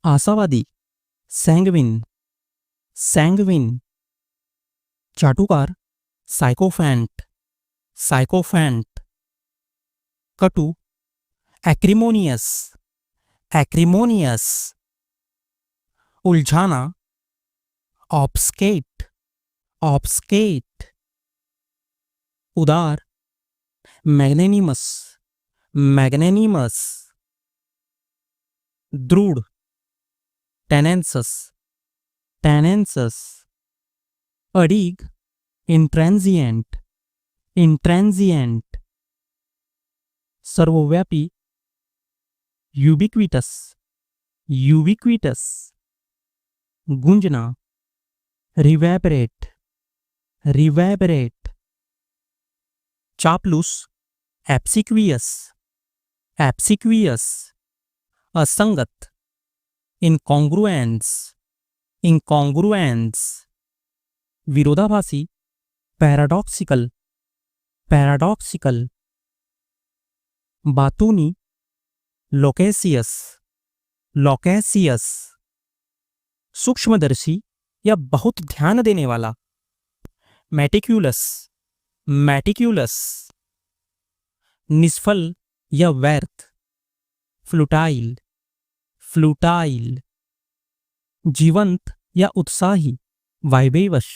आशावादी, sanguine, sanguine. चाटुकार, साइकोफैंट, साइकोफैंट। कटु, एक्रिमोनियस, एक्रिमोनियस। उलझाना, ऑब्स्केट, ऑब्स्केट। उदार, मैग्नेनिमस, मैग्नेनिमस। दृढ़, टेनेंसस, टेनेंसस। अड़ीग, इंट्रांजिएंट, इंट्रांजिएंट। सर्वव्यापी, यूबिक्विटस, यूबिक्विटस। गूंजना, रिवेबरेट, रिवेबरेट। चापलूस, एप्सिक्वियस, एप्सिक्वियस। असंगत, इनकॉन्ग्रुएंस, इनकॉन्ग्रुएंस। विरोधाभासी, पैराडॉक्सिकल, पैराडॉक्सिकल। बातूनी, लोकेसियस, लोकेसियस। सूक्ष्मदर्शी या बहुत ध्यान देने वाला, मेटिक्यूलस, मेटिक्यूलस। निष्फल या व्यर्थ, फ्लुटाइल, फ्लुटाइल। जीवंत या उत्साही, वाइवेवश,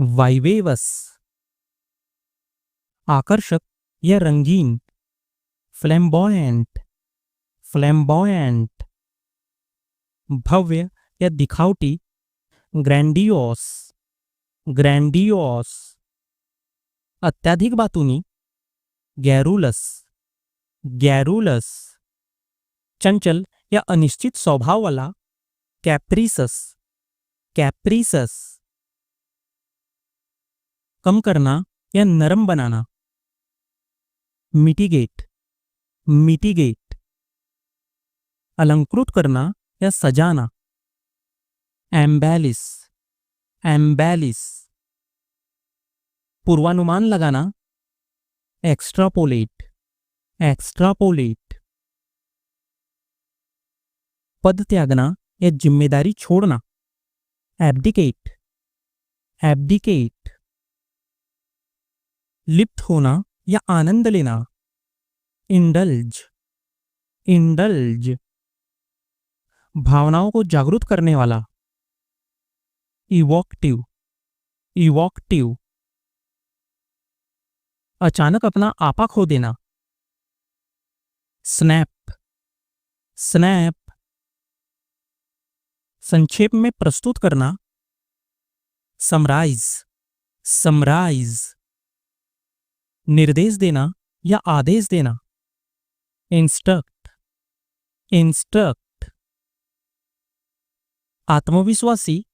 वाइवेवस। आकर्षक या रंगीन, फ्लैम्बॉयंट, फ्लैम्बॉयंट। भव्य या दिखावटी, ग्रैंडियोस, ग्रैंडियोस। अत्यधिक बातूनी, गैरुलस, गैरुलस। चंचल या अनिश्चित स्वभाव वाला, कैप्रिसस, कैप्रिसस। कम करना या नरम बनाना, मिटिगेट, मिटिगेट। अलंकृत करना या सजाना, एम्बेलिस, एम्बेलिस। पूर्वानुमान लगाना, एक्स्ट्रापोलेट, एक्स्ट्रापोलेट। पद त्यागना या जिम्मेदारी छोड़ना, एब्डिकेट, एब्डिकेट। लिप्त होना या आनंद लेना, इंडल्ज, इंडल्ज। भावनाओं को जागरूक करने वाला, इवोक्टिव, इवोक्टिव। अचानक अपना आपा खो देना, स्नैप, स्नैप। संक्षेप में प्रस्तुत करना, समराइज, समराइज। निर्देश देना या आदेश देना, इंस्ट्रक्ट, इंस्ट्रक्ट। आत्मविश्वासी,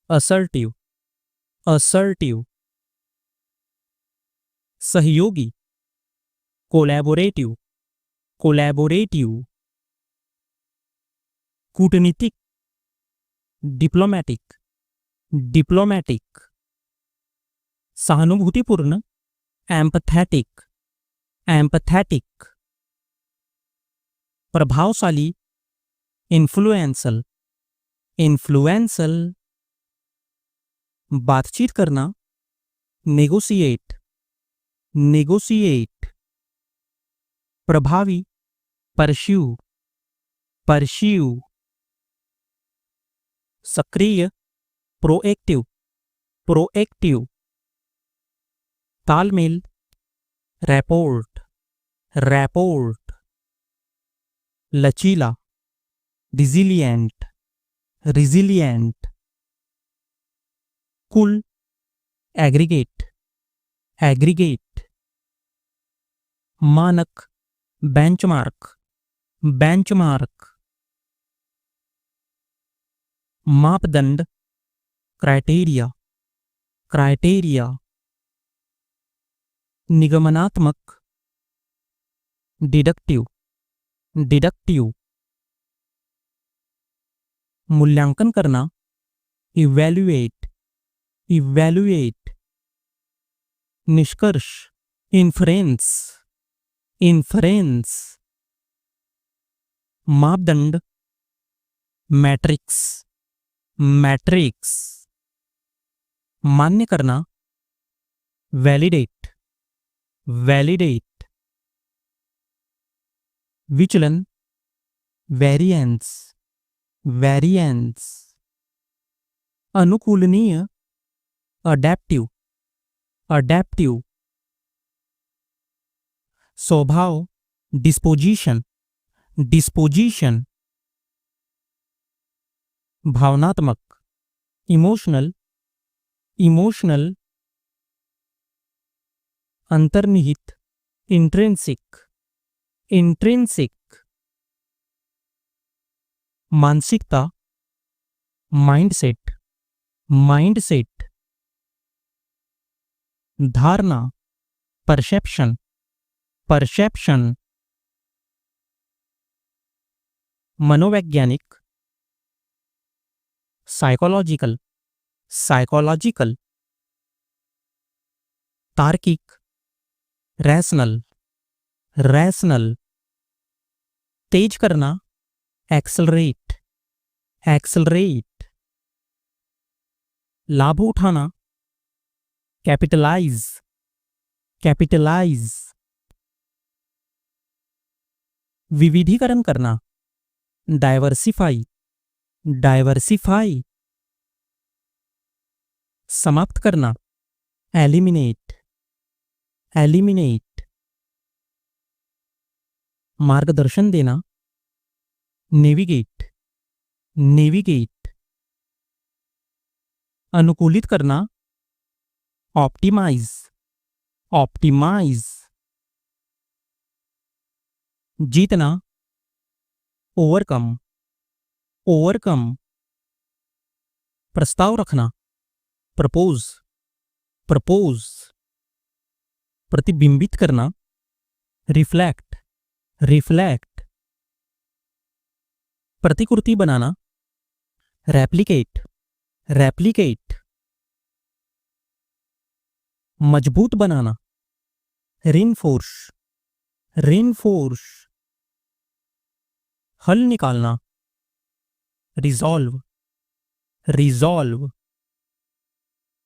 असर्टिव, असर्टिव। सहयोगी, कोलैबोरेटिव, कोलैबोरेटिव। कूटनीतिक, डिप्लोमैटिक, डिप्लोमैटिक। सहानुभूतिपूर्ण, एम्पथेटिक, एम्पथेटिक। प्रभावशाली, इन्फ्लुएंसल, इन्फ्लुएंसल। बातचीत करना, नेगोशिएट, नेगोशिएट। प्रभावी, परस्यू, परस्यू। सक्रिय, प्रोएक्टिव, प्रोएक्टिव। तालमेल, रैपोर्ट, रैपोर्ट। लचीला, रिजिलिएंट, रिजिलिएंट। कुल, एग्रीगेट, एग्रीगेट। मानक, बेंचमार्क, बेंचमार्क। मापदंड, क्राइटेरिया, क्राइटेरिया। निगमनात्मक, डिडक्टिव, डिडक्टिव। मूल्यांकन करना, इवैल्यूएट, इवैल्यूएट। निष्कर्ष, इन्फ्रेंस, इन्फ्रेंस। मापदंड, मैट्रिक्स, मैट्रिक्स। मान्य करना, वैलिडेट, वैलिडेट। विचलन, वेरिएंस, वेरिएंस। अनुकूलनीय, अडैप्टिव, अडैप्टिव। स्वभाव, डिस्पोजिशन, डिस्पोजिशन। भावनात्मक, इमोशनल, इमोशनल। अंतर्निहित, इंट्रिंसिक, इंट्रिंसिक। मानसिकता, माइंडसेट, माइंडसेट। धारणा, परसेप्शन, परसेप्शन। मनोवैज्ञानिक, साइकोलॉजिकल, साइकोलॉजिकल। तार्किक, रैशनल, रैशनल। तेज करना, एक्सेलरेट, एक्सेलरेट। लाभ उठाना, कैपिटलाइज, कैपिटलाइज। विविधीकरण करना, डाइवर्सिफाई, डाइवर्सिफाई। समाप्त करना, एलिमिनेट, एलिमिनेट। मार्गदर्शन देना, नेविगेट, नेविगेट। अनुकूलित करना, ऑप्टिमाइज, ऑप्टिमाइज। जीतना, ओवरकम, ओवरकम। प्रस्ताव रखना, प्रपोज, प्रपोज। प्रतिबिंबित करना, रिफ्लेक्ट, रिफ्लेक्ट। प्रतिकृति बनाना, रेप्लिकेट, रेप्लिकेट। मजबूत बनाना, रिनफोर्स, रिनफोर्स। हल निकालना, रिजॉल्व, रिजॉल्व।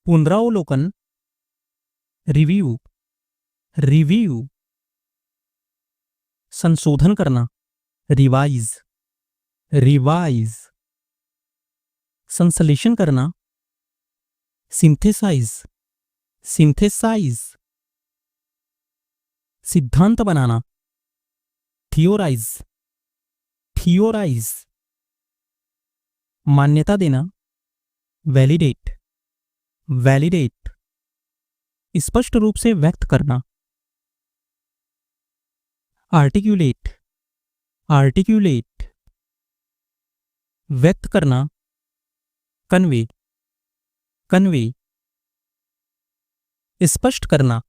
पुनरावलोकन, रिव्यू, रिव्यू। संशोधन करना, रिवाइज, रिवाइज। संश्लेषण करना, सिंथेसाइज, सिंथेसाइज। सिद्धांत बनाना, थियोराइज, थियोराइज। मान्यता देना, वैलिडेट, वैलिडेट। स्पष्ट रूप से व्यक्त करना, आर्टिक्यूलेट, आर्टिक्यूलेट। व्यक्त करना, कन्वे, कन्वे। स्पष्ट करना,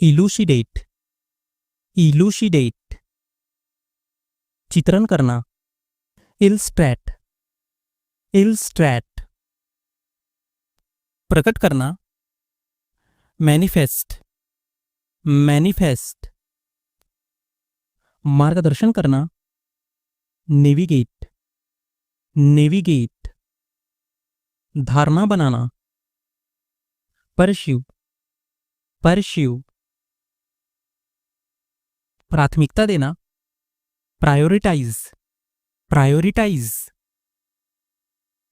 इलूसिडेट, इलूसिडेट। चित्रण करना, इलस्ट्रेट, इलस्ट्रेट। प्रकट करना, मैनिफेस्ट, मैनिफेस्ट। मार्गदर्शन करना, नेविगेट, नेविगेट। धारणा बनाना, परस्यू, परस्यू। प्राथमिकता देना, प्रायोरिटाइज, प्रायोरिटाइज।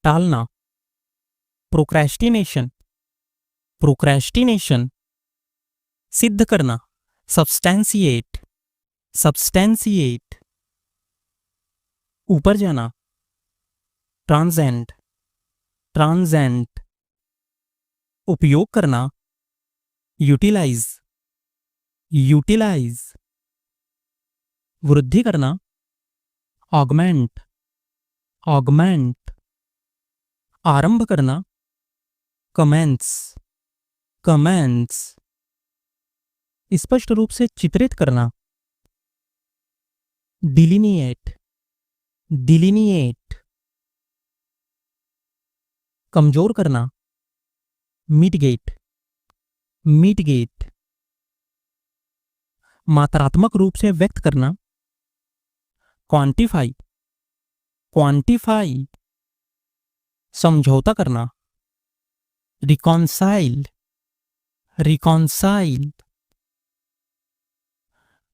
टालना, प्रोक्रेस्टिनेशन, प्रोक्रेस्टिनेशन। सिद्ध करना, सब्सटेंशिएट, सब्सटेंशिएट। ऊपर जाना, ट्रांसेंड, ट्रांसेंड। उपयोग करना, यूटिलाइज, यूटिलाइज। वृद्धि करना, ऑगमेंट, ऑगमेंट। आरंभ करना, कमेंस, कमेंस। स्पष्ट रूप से चित्रित करना, डिलिनिएट, डिलिनिएट। कमजोर करना, मिटिगेट, मिटिगेट। मात्रात्मक रूप से व्यक्त करना, क्वांटिफाई, क्वांटिफाई समझौता करना, रिकॉन्साइल रिकॉन्साइल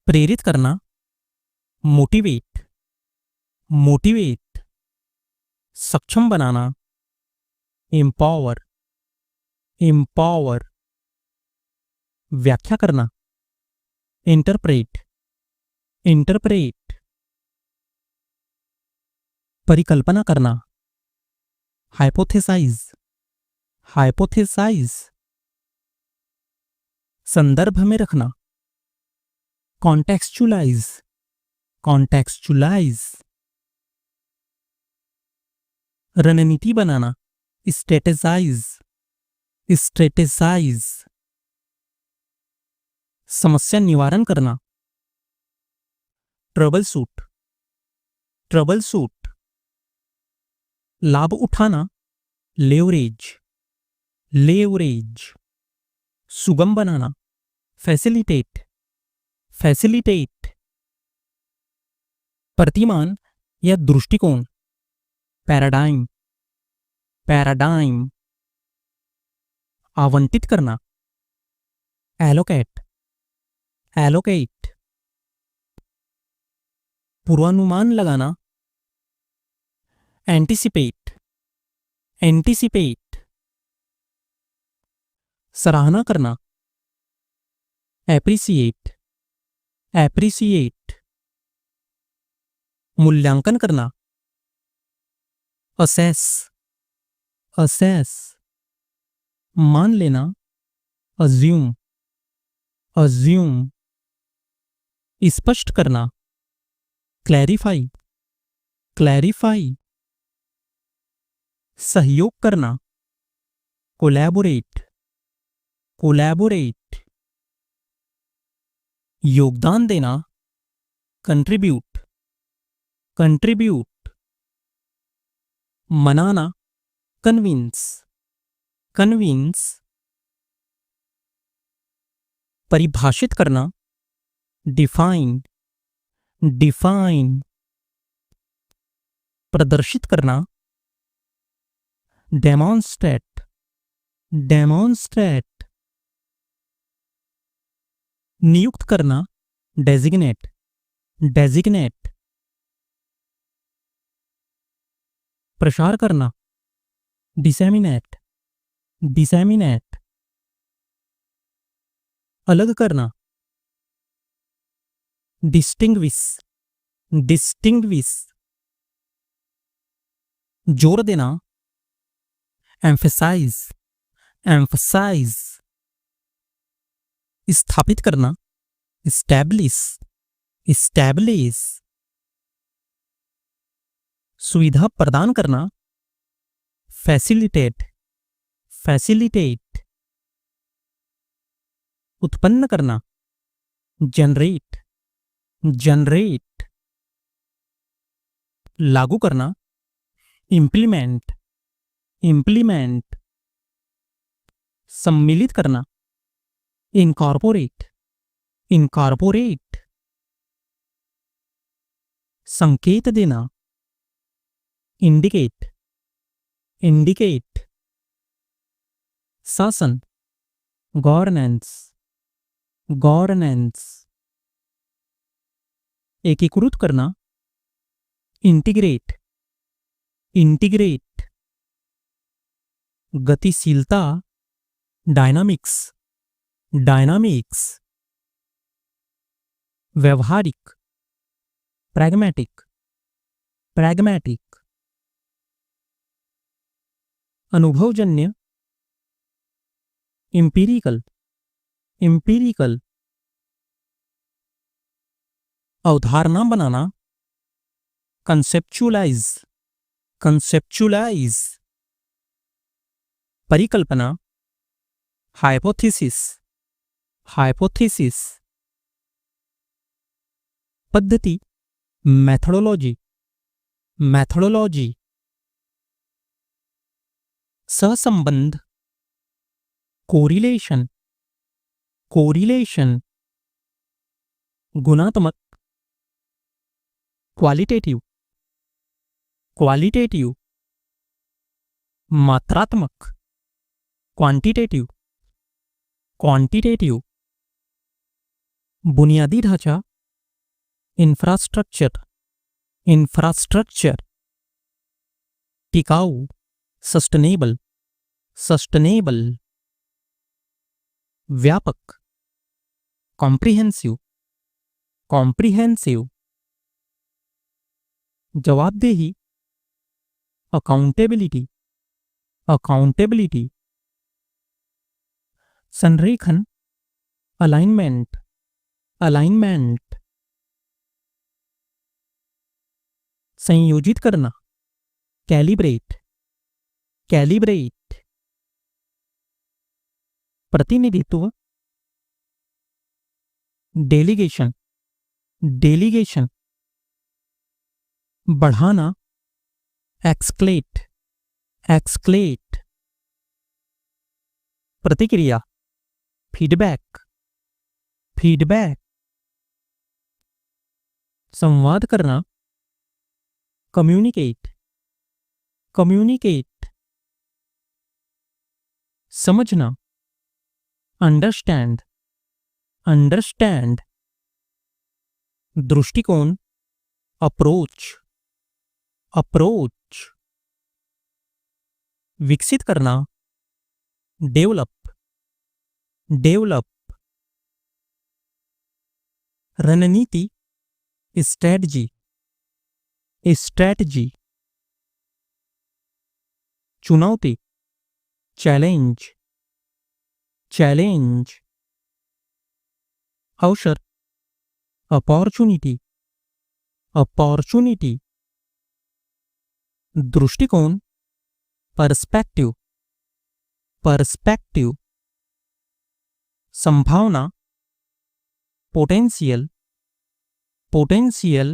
प्रेरित करना, मोटिवेट मोटिवेट सक्षम बनाना, एम्पावर एम्पावर व्याख्या करना, इंटरप्रेट इंटरप्रेट परिकल्पना करना, हाइपोथेसाइज हाइपोथेसाइज संदर्भ में रखना, कॉन्टेक्सचुलाइज कॉन्टेक्सचुलाइज रणनीति बनाना, स्ट्रेटेजाइज स्ट्रेटेजाइज समस्या निवारण करना, ट्रबल सूट लाभ उठाना, लेवरेज लेवरेज सुगम बनाना, फैसिलिटेट फैसिलिटेट प्रतिमान या दृष्टिकोण, पैराडाइम पैराडाइम आवंटित करना, एलोकेट एलोकेट पूर्वानुमान लगाना, एंटिसिपेट एंटिसिपेट सराहना करना, एप्रिसिएट एप्रिसिएट मूल्यांकन करना, असेस असेस मान लेना, अज्यूम अज्यूम स्पष्ट करना, क्लैरिफाई क्लैरिफाई सहयोग करना, कोलैबोरेट कोलैबोरेट योगदान देना, कंट्रीब्यूट कंट्रीब्यूट मनाना, कन्विंस कन्विंस परिभाषित करना, डिफाइन डिफाइन प्रदर्शित करना, डेमॉन्स्ट्रेट डेमॉन्स्ट्रेट नियुक्त करना, डेजिग्नेट डेजिग्नेट प्रसार करना, डिसेमिनेट डिसेमिनेट अलग करना, डिस्टिंग्विश डिस्टिंग्विश जोर देना, एम्फेसाइज एम्फसाइज स्थापित करना, इस्टैब्लिश इस्टैब्लिश सुविधा प्रदान करना, फैसिलिटेट फैसिलिटेट उत्पन्न करना, जनरेट जनरेट लागू करना, इम्प्लीमेंट इम्प्लीमेंट सम्मिलित करना, इनकॉर्पोरेट इनकॉर्पोरेट संकेत देना, इंडिकेट इंडिकेट शासन, गवर्नेंस गवर्नेंस एकीकृत करना, इंटीग्रेट इंटीग्रेट गतिशीलता, डायनामिक्स डायनामिक्स व्यवहारिक, प्रैग्मैटिक प्रैग्मैटिक अनुभवजन्य, एम्पिरिकल एम्पिरिकल अवधारणा बनाना, कंसेप्चुअलाइज कंसेप्चुअलाइज परिकल्पना, हाइपोथेसिस हाइपोथेसिस पद्धति, मेथोडोलॉजी मेथोडोलॉजी सहसंबंध, कोरिलेशन कोरिलेशन गुणात्मक, क्वालिटेटिव क्वालिटेटिव मात्रात्मक, क्वांटिटेटिव क्वांटिटेटिव, बुनियादी ढांचा इंफ्रास्ट्रक्चर इंफ्रास्ट्रक्चर, टिकाऊ सस्टेनेबल सस्टेनेबल, व्यापक कॉम्प्रिहेंसिव कॉम्प्रिहेंसिव, जवाबदेही अकाउंटेबिलिटी अकाउंटेबिलिटी, संरेखन अलाइनमेंट अलाइनमेंट, संयोजित करना कैलिब्रेट कैलिब्रेट, प्रतिनिधित्व डेलीगेशन डेलीगेशन, बढ़ाना एक्सक्लेट एक्सक्लेट, प्रतिक्रिया फीडबैक फीडबैक, संवाद करना कम्युनिकेट कम्युनिकेट, समझना अंडरस्टैंड अंडरस्टैंड, दृष्टिकोण अप्रोच अप्रोच, विकसित करना डेवलप डेवलप, रणनीति स्ट्रेटजी स्ट्रेटजी, चुनौती चैलेंज चैलेंज, अवसर अपॉर्चुनिटी अपॉर्चुनिटी, दृष्टिकोण पर्सपेक्टिव पर्सपेक्टिव, संभावना पोटेंशियल पोटेंशियल,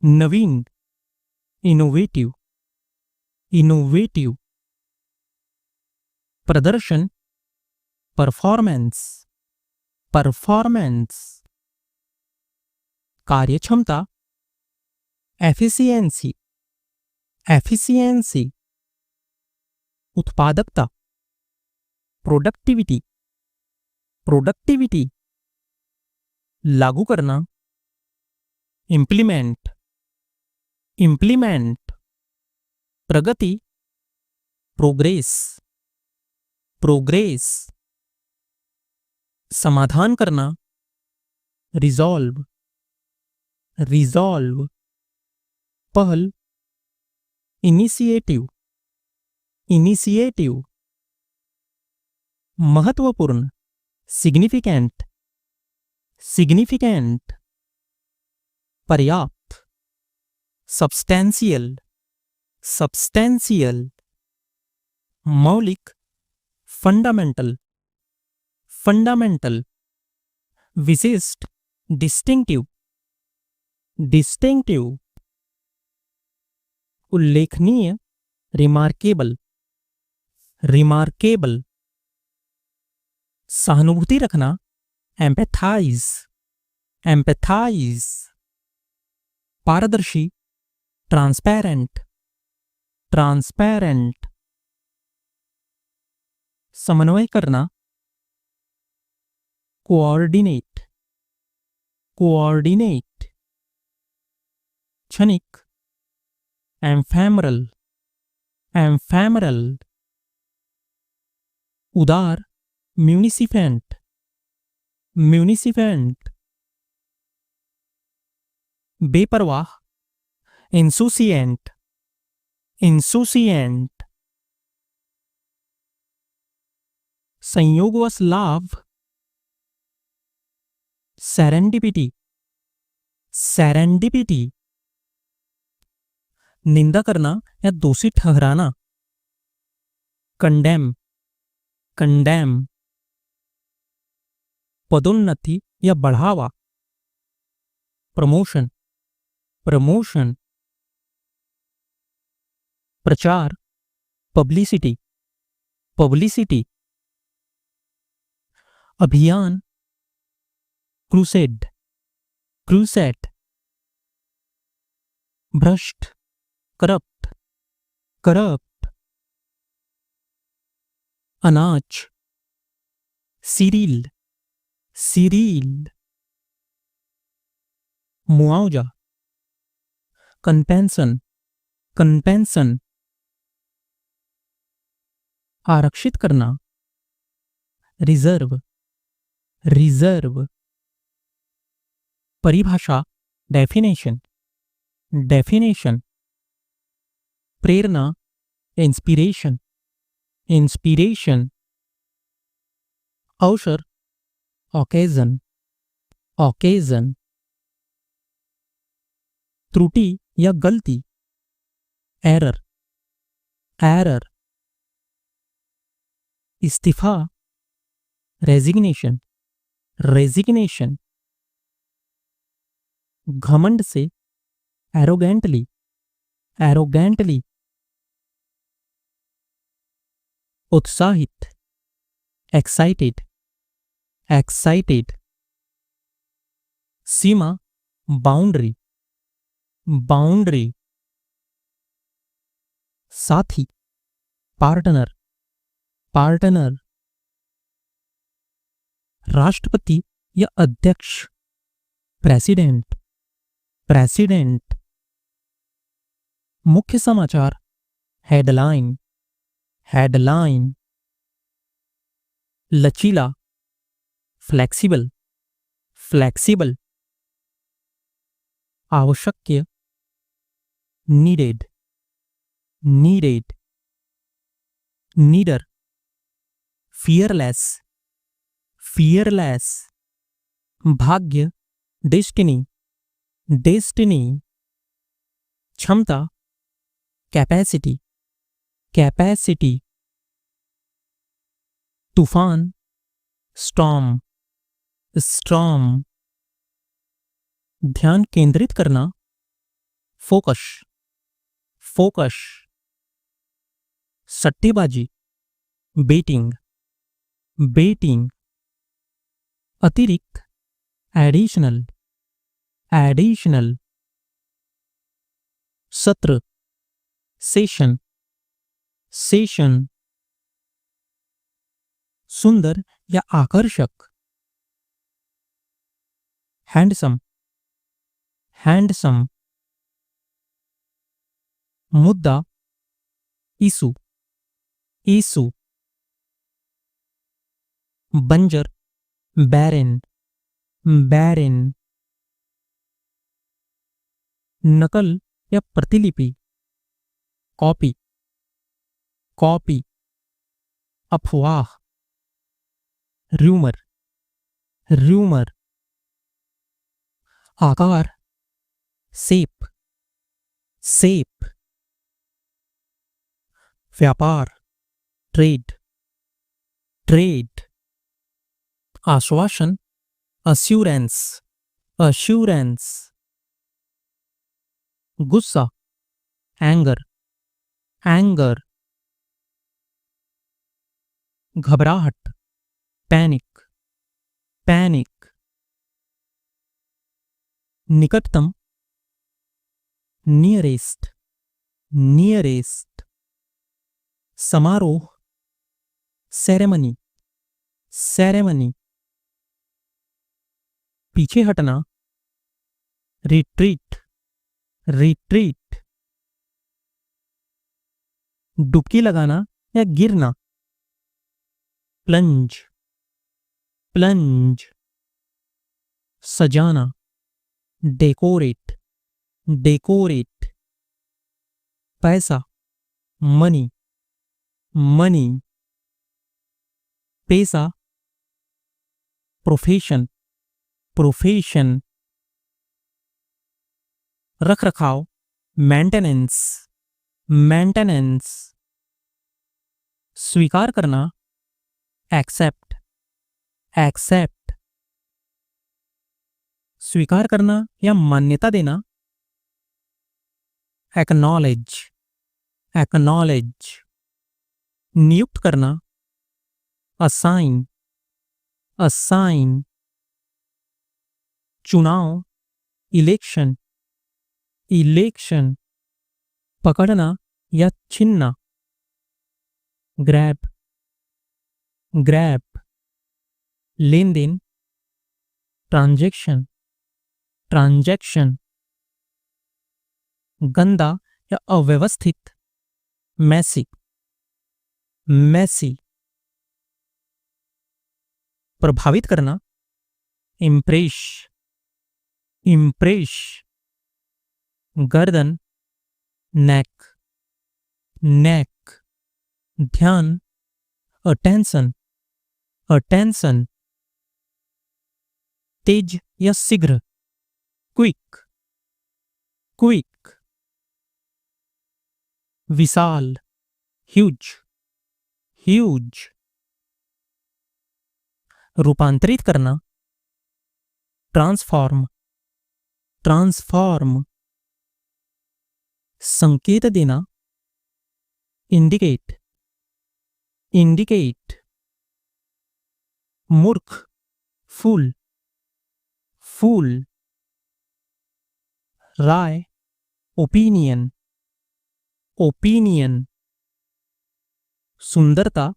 नवीन इनोवेटिव इनोवेटिव, प्रदर्शन परफॉर्मेंस परफॉर्मेंस, कार्यक्षमता एफिशिएंसी एफिशिएंसी, उत्पादकता प्रोडक्टिविटी प्रोडक्टिविटी, लागू करना इम्प्लीमेंट इम्प्लीमेंट, प्रगति प्रोग्रेस प्रोग्रेस, समाधान करना रिजॉल्व रिजॉल्व, पहल इनिशिएटिव इनिशिएटिव, महत्वपूर्ण सिग्निफिकेंट सिग्निफिकेंट, पर्याप्त सब्सटेंशियल सब्सटेंशियल, मौलिक फंडामेंटल फंडामेंटल, विशिष्ट डिस्टिंक्टिव डिस्टिंक्टिव, उल्लेखनीय रिमार्केबल रिमार्केबल, सहानुभूति रखना एम्पैथाइज एम्पैथाइज, पारदर्शी ट्रांसपेरेंट ट्रांसपेरेंट, समन्वय करना कोऑर्डिनेट कोऑर्डिनेट, क्षणिक एम्फेमरल एम्फेमरल, उदार म्यूनिसिपेंट म्यूनिसिपेंट, बेपरवाह इंसुसिएंट इंसुसिएंट, संयोगवश लाभ सेरेंडिपिटी सेरेंडिपिटी, निंदा करना या दोषी ठहराना कंडेम कंडेम, पदोन्नति या बढ़ावा प्रमोशन प्रमोशन, प्रचार पब्लिसिटी पब्लिसिटी, अभियान क्रूसेड क्रूसेट, भ्रष्ट, करप्ट, करप्ट। अनाज, सीरियल, सीरियल। मुआवजा, कंपेंसन, कंपेंसन। आरक्षित करना, रिजर्व, रिजर्व। परिभाषा, डेफिनेशन, डेफिनेशन। प्रेरणा, इंस्पिरेशन, इंस्पिरेशन। अवसर, ऑकेजन, ऑकेजन। त्रुटि या गलती, एरर, एरर। इस्तीफा, रेजिग्नेशन, रेजिग्नेशन। घमंड से, एरोगेंटली, एरोगेंटली। उत्साहित, एक्साइटेड, एक्साइटेड। सीमा, बाउंड्री, बाउंड्री। साथी, पार्टनर, पार्टनर। राष्ट्रपति या अध्यक्ष, प्रेसिडेंट, प्रेसिडेंट। मुख्य समाचार, हेडलाइन, हेडलाइन। लचीला, फ्लेक्सिबल, फ्लेक्सिबल। आवश्यक, नीडेड, नीडेड। नीडर, fearless, fearless. भाग्य, डेस्टिनी, डेस्टिनी। क्षमता, कैपेसिटी, कैपेसिटी। तूफान, स्टॉर्म, स्टॉर्म। ध्यान केंद्रित करना, फोकस, फोकस। सट्टेबाजी, बेटिंग, बेटिंग। अतिरिक्त, एडिशनल, एडिशनल। सत्र, सेशन, सेशन। सुंदर या आकर्षक, हैंडसम, हैंडसम। मुद्दा, इशू, इशू। बंजर, बैरन, बैरन। नकल या प्रतिलिपि, कॉपी, कॉपी। अफवाह, रूमर, रूमर। आकार, सेप, सेप। व्यापार, ट्रेड, ट्रेड। आश्वासन, अश्योरेंस, अश्योरेंस। गुस्सा, एंगर, एंगर। घबराहट, पैनिक, पैनिक। निकटतम, नियरेस्ट, नियरेस्ट। समारोह, सेरेमनी, सेरेमनी। पीछे हटना, रिट्रीट, रिट्रीट। डुबकी लगाना या गिरना, प्लंज, प्लंज। सजाना, डेकोरेट, डेकोरेट। पैसा, मनी, मनी। पेशा, प्रोफेशन, प्रोफेशन। रख रखाव, मेंटेनेंस, मेंटेनेंस। स्वीकार करना, एक्सेप्ट, एक्सेप्ट। स्वीकार करना या मान्यता देना, एक्नॉलेज, एक्नॉलेज। नियुक्त करना, असाइन, असाइन। चुनाव, इलेक्शन, इलेक्शन, पकड़ना या छीनना। ग्रैब, ग्रैब, लेन देन। ट्रांजैक्शन, ट्रांजैक्शन, गंदा या अव्यवस्थित। मैसी, मैसी, प्रभावित करना। इम्प्रेस, इम्प्रेस, गर्दन। नेक, नेक, ध्यान। अटेंशन, अटेंशन, तेज या शीघ्र। क्विक, क्विक, विशाल। ह्यूज, ह्यूज, रूपांतरित करना। ट्रांसफॉर्म, ट्रांसफॉर्म, संकेत देना। इंडिकेट, इंडिकेट, मूर्ख। फूल, फूल, राय। ओपिनियन, ओपिनियन, सुंदरता।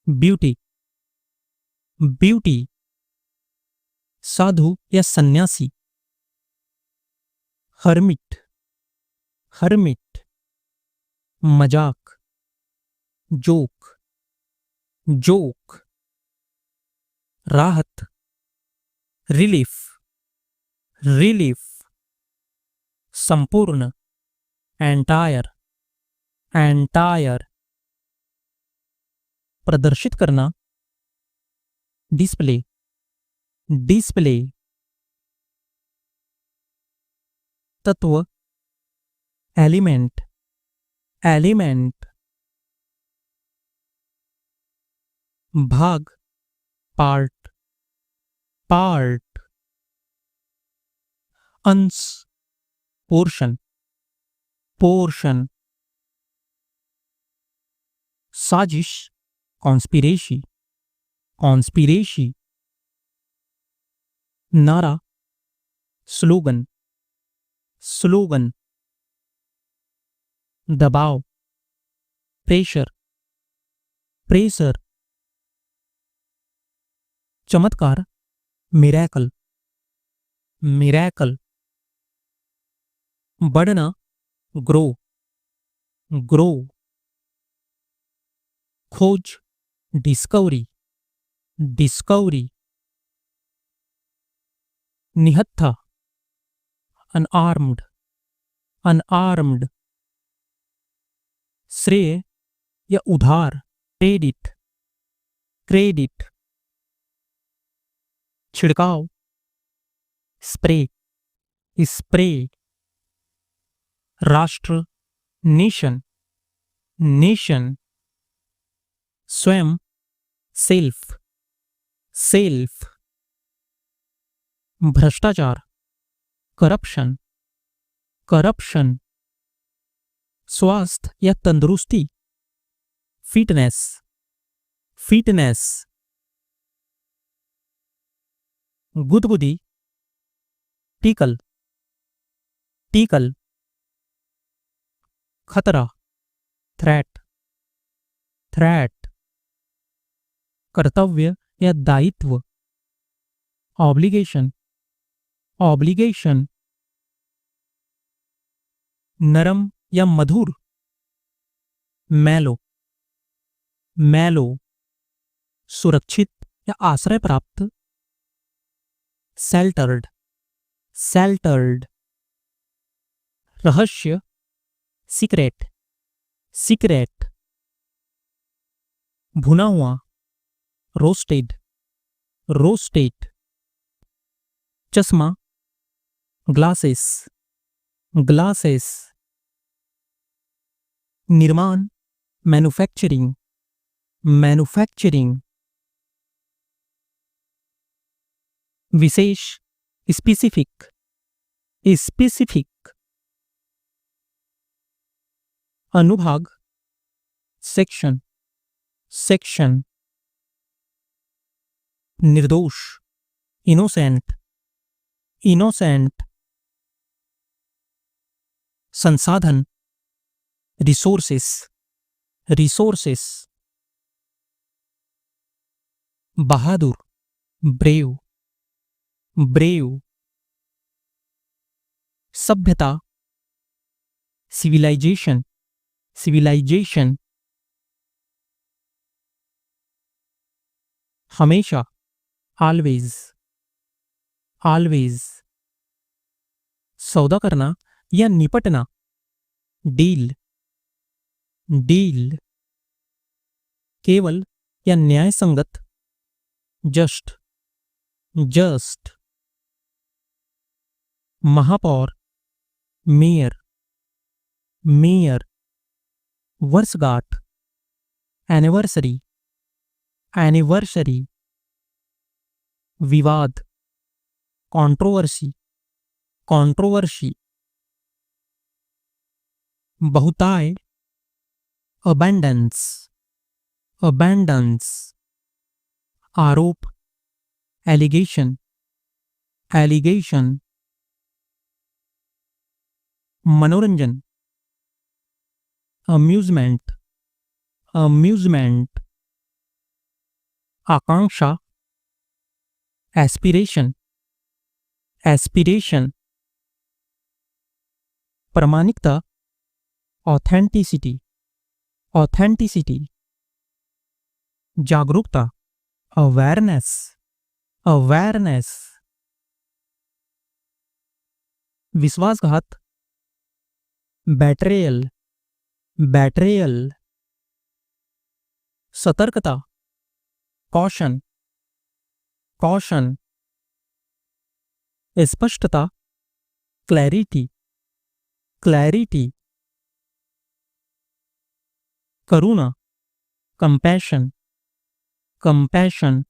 ब्यूटी, ब्यूटी, साधु या सन्यासी। हर्मिट, हर्मिट, मजाक। जोक, जोक, राहत। रिलीफ, रिलीफ, संपूर्ण। एंटायर, एंटायर, प्रदर्शित करना। डिस्प्ले, डिस्प्ले, तत्व। एलिमेंट, एलिमेंट, भाग। पार्ट, पार्ट, अंश। पोर्शन, पोर्शन, साजिश। कॉन्स्पिरेसी, कॉन्स्पिरेसी, नारा। स्लोगन, स्लोगन, दबाव। प्रेशर, प्रेशर, चमत्कार। मिरेकल, मिरेकल, बढ़ना। ग्रो, ग्रो, खोज। Discovery, discovery, निहत्था। अनआर्म्ड, अनआर्म्ड, श्रेय या उधार। क्रेडिट, क्रेडिट, छिड़काव। स्प्रे, स्प्रे, राष्ट्र। नेशन, नेशन, स्वयं। सेल्फ, सेल्फ, भ्रष्टाचार। करप्शन, करप्शन, स्वास्थ्य या तंदुरुस्ती। फिटनेस, फिटनेस, गुदगुदी। टिकल, टिकल, खतरा। थ्रेट, थ्रेट, कर्तव्य या दायित्व। ऑब्लिगेशन, ऑब्लिगेशन, नरम या मधुर। मैलो, मैलो, सुरक्षित या आश्रय प्राप्त। सेल्टर्ड, सेल्टर्ड, रहस्य। सीक्रेट, सीक्रेट, भुना हुआ। रोस्टेड, रोस्टेड, चश्मा। ग्लासेस, ग्लासेस, निर्माण। मैन्युफैक्चरिंग, मैन्युफैक्चरिंग, विशेष। स्पेसिफिक, स्पेसिफिक, अनुभाग। सेक्शन, सेक्शन, निर्दोष। इनोसेंट, इनोसेंट, संसाधन, रिसोर्सेस, रिसोर्सेस, बहादुर, ब्रेव, ब्रेव, सभ्यता, सिविलाइजेशन, सिविलाइजेशन, हमेशा, ऑलवेज, ऑलवेज, सौदा करना या निपटना, डील, डील, केवल या न्यायसंगत, जस्ट, जस्ट, महापौर, मेयर, मेयर, वर्षगांठ, एनिवर्सरी, एनिवर्सरी, विवाद, कंट्रोवर्सी, कंट्रोवर्सी, बहुताय, अबैंडेंस, अबैंडेंस, आरोप, एलिगेशन, एलिगेशन, मनोरंजन, अम्यूजमेंट, अम्यूजमेंट, आकांक्षा, एस्पिरेशन, एस्पिरेशन, प्रामाणिकता, ऑथेंटिसिटी, ऑथेंटिसिटी, जागरूकता, अवेयरनेस, अवेयरनेस, विश्वासघात, बैट्रेयल, बैट्रेयल, सतर्कता, कॉशन, कॉशन, स्पष्टता, क्लैरिटी, क्लैरिटी, करुणा, कंपैशन, कंपैशन,